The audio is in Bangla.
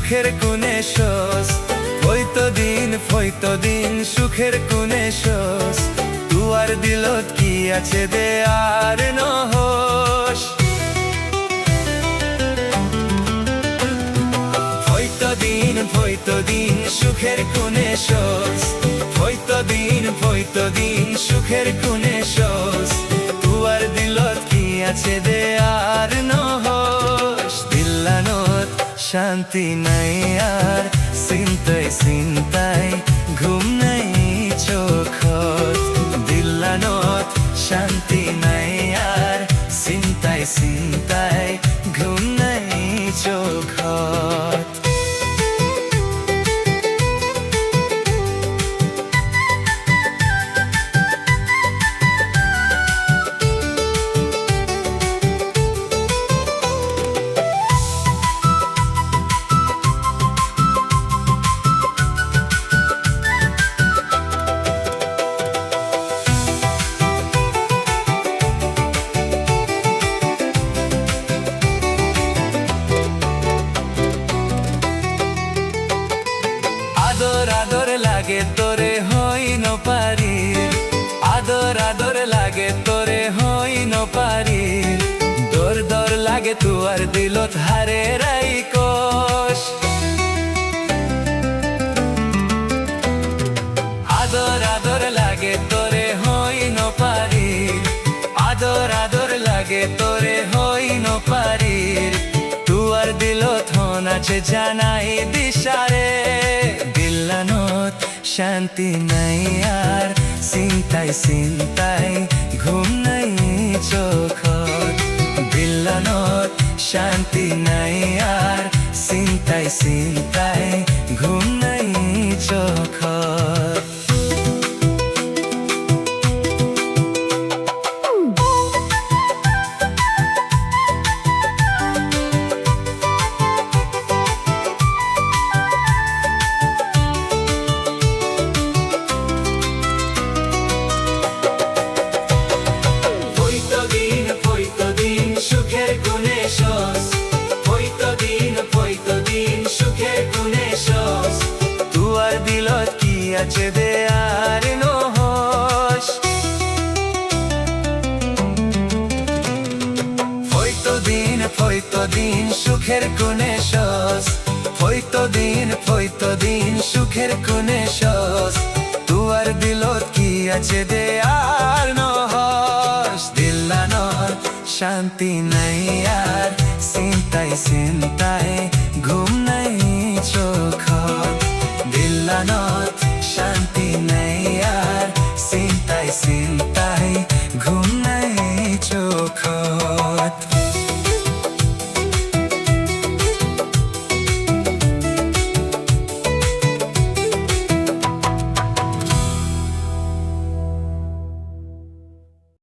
সুখের কোণে শোস ফইতো দিন সুখের কোণে শোস তুয়ার দিলত কি আছে দে আর নহস ফইতো দিন সুখের কোণে শোস ফইতো দিন সুখের কোণে শোস তুয়ার দিলত কি আছে দে আর নহস দিল্লানত শান্তি নাই আর চিন্তায় ঘুম নাই চোখত দিল্লানত শান্তি নাই আর চিন্তায় ঘুম নাই চোখত আদর লাগে তোরে হই ন পারি আদর লাগে তোরে হই ন পারি দর লাগে তুয়ার দিলত হারে রাই কোষ আদর লাগে তোরে হই ন পারি আদর লাগে তোরে হই ন পারি তুয়ার দিলত হন আছে জানাই দিশারে দিল্লানত শান্তি নাই আর চিন্তায় ঘুম নাই চোখত দিল্লানত শান্তি নাই আর চিন্তায় ঘুম নাই চোখত তুয়ার দিলত কি আছে দে আর নহস ফইতো দিন সুখের কোণে শোস ফইতো দিন সুখের কোণে শোস তুয়ার দিলত কি আছে দে আর নহস দিল্লানত শান্তি নাই আর চিন্তায় ঘুম